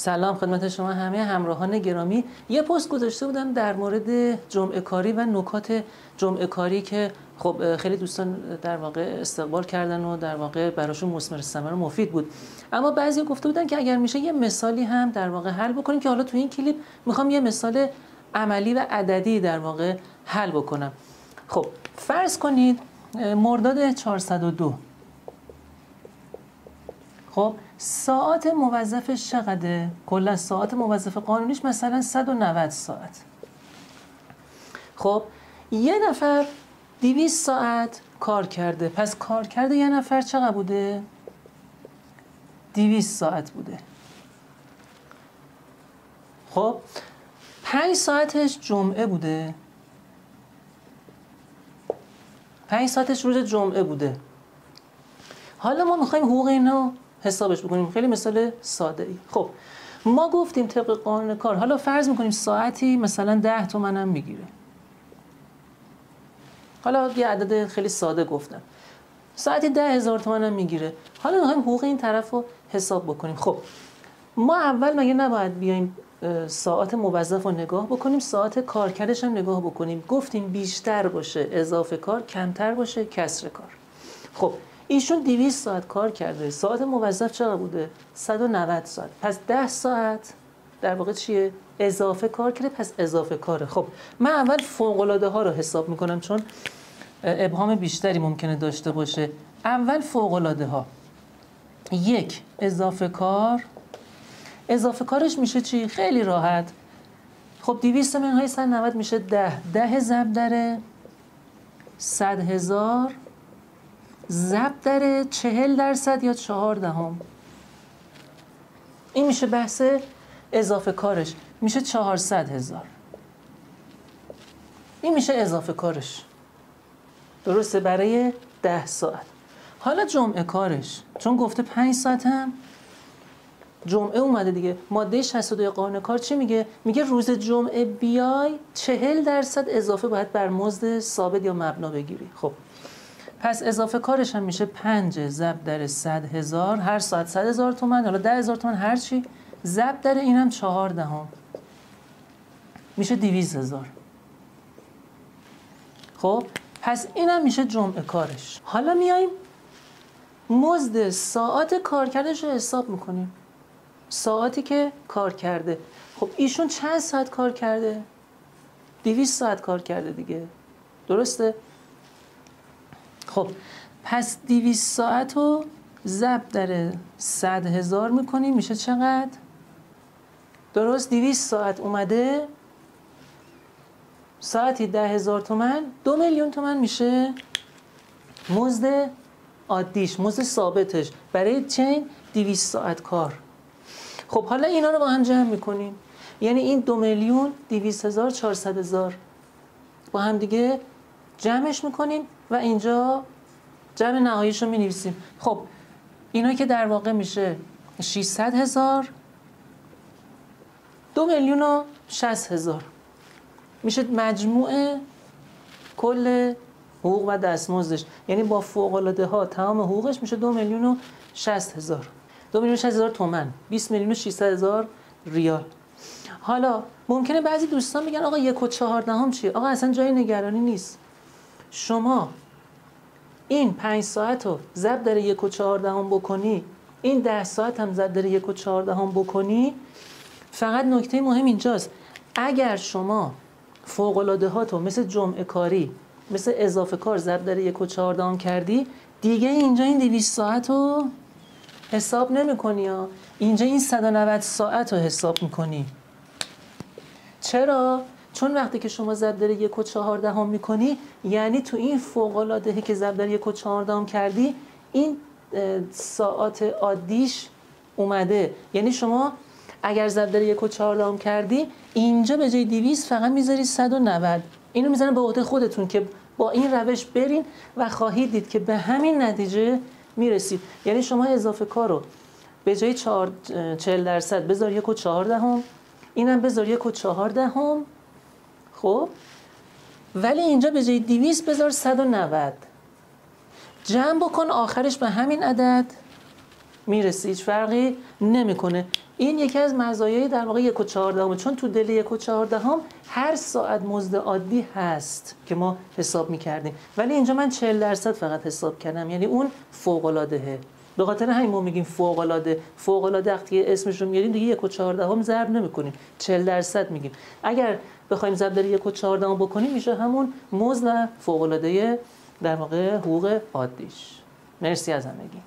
سلام خدمت شما همه همراهان گرامی. یه پست گذاشته بودم در مورد جمعه کاری و نکات جمعه کاری که خب خیلی دوستان در واقع استقبال کردن و در واقع براشون مثمر ثمر و مفید بود. اما بعضی گفته بودن که اگر میشه یه مثالی هم در واقع حل بکنیم، که حالا تو این کلیپ میخوام یه مثال عملی و عددی در واقع حل بکنم. خب فرض کنید مرداد 402 خب ساعات موظفش چقدره؟ کلا ساعات موظف قانونیش مثلا 190 ساعت. خب یه نفر 200 ساعت کار کرده، پس کار کرده یه نفر چقدر بوده؟ 200 ساعت بوده. خب 5 ساعتش جمعه بوده، 5 ساعتش روز جمعه بوده. حالا ما میخوایم حقوق اینو حسابش بکنیم. خیلی مثال ساده ای. خب ما گفتیم طبق قانون کار، حالا فرض میکنیم ساعتی مثلا 10 تومن هم میگیره. حالا یه عدد خیلی ساده گفتم، ساعتی 10,000 تومن هم میگیره. حالا میخوایم حقوق این طرف رو حساب بکنیم. خب ما اول مگه نباید بیایم ساعت موظف رو نگاه بکنیم، ساعت کارکردش هم نگاه بکنیم؟ گفتیم بیشتر باشه اضافه کار، کمتر باشه کسر کار. خب ایشون 200 ساعت کار کرده، ساعت موظف چقدر بوده؟ 190 ساعت. پس 10 ساعت در واقع چیه؟ اضافه کار کرده، پس اضافه کاره. خب من اول فوق‌العاده ها رو حساب میکنم چون ابهام بیشتری ممکنه داشته باشه. اول فوق‌العاده ها. 1 اضافه کار، اضافه کارش میشه چی؟ خیلی راحت. خب 200 منهای 190 میشه 10. 10 ضرب در 100,000 ضرب در 40% یا 4 این میشه بحث اضافه کارش، میشه 400,000. این میشه اضافه کارش، درسته؟ برای 10 ساعت. حالا جمعه کارش، چون گفته 5 ساعت هم جمعه اومده دیگه. ماده 62 قانون کار چی میگه؟ میگه روز جمعه بیای 40% اضافه باید بر مزد ثابت یا مبنا بگیری. خب پس اضافه کارش هم میشه 5 ضرب در 100,000، هر ساعت 100,000 تومان، حالا 10,000 تومان هر چی، ضرب در اینم 14 میشه 200,000. خب پس اینم میشه جمعه کارش. حالا میایم مزد ساعت کارکردش رو حساب میکنیم. ساعتی که کار کرده. خب ایشون چند ساعت کار کرده؟ 200 ساعت کار کرده دیگه، درسته؟ خب پس 200 ساعت رو ضرب در 100,000 میکنیم، میشه چقدر؟ درست 200 ساعت اومده ساعتی 10,000 تومان، 2,000,000 تومان میشه مزد عادیش، مزد ثابتش برای چین 200 ساعت کار. خب حالا اینا رو با هم جمع میکنیم، یعنی این 2,000,000 200,000 400,000 با هم دیگه جمعش میکنیم و اینجا جمع نهاییش رو می‌نویسیم. خب اینا که در واقع میشه 600,000، 2,060,000 میشه مجموع کل حقوق و دستمزدش. یعنی با فوق‌العاده ها تمام حقوقش میشه 2,060,000، 2,060,000 تومان، 20,600,000 ریال. حالا ممکنه بعضی دوستان بگن آقا 1.14 چیه؟ آقا اصلا جای نگرانی نیست. شما این 5 ساعت رو ضرب در 1.14 بکنی، این 10 ساعت هم ضرب در 1.14 بکنی، فقط نکته مهم اینجاست. اگر شما فوق‌العاده هاتو مثل جمعه کاری، مثل اضافه کار ضرب در 1.14 کردی، دیگه اینجا این 200 ساعت رو حساب نمی کنی ها. اینجا این 190 ساعت رو حساب میکنی. چرا؟ چون وقتی که شما ضرب در 1.14 میکنی، یعنی تو این فوق‌العاده که ضرب در 1.14 کردی، این ساعات عادیش اومده. یعنی شما اگر ضرب در 1.14 کردی، اینجا به جای 200 فقط میذاری 190. اینو میذارم به عهده خودتون که با این روش برین و خواهید دید که به همین نتیجه میرسید. یعنی شما اضافه کار رو به جای 40% بذار 1.14، اینم بذار 1.14. خب ولی اینجا به جای 200 بذار 190. جمع بکن، آخرش به همین عدد میرسی، هیچ فرقی نمیکنه. این یکی از مزایای در واقع 1 و 14 چون تو دل 1 و 14 هر ساعت مزد عادی هست که ما حساب می‌کردیم، ولی اینجا من 40% فقط حساب کردم، یعنی اون فوق‌العادهه. به خاطر همین ما میگیم فوق‌العاده. فوق‌العاده وقتی اسمش رو میاریم دیگه 1 و 14 ضرب نمی‌کنیم، 40% میگیم. اگر بخوایم ضرب در 1 و 14 بکنیم میشه همون مزد و فوق‌العاده در واقع حقوق عادیش. مرسی از همگی.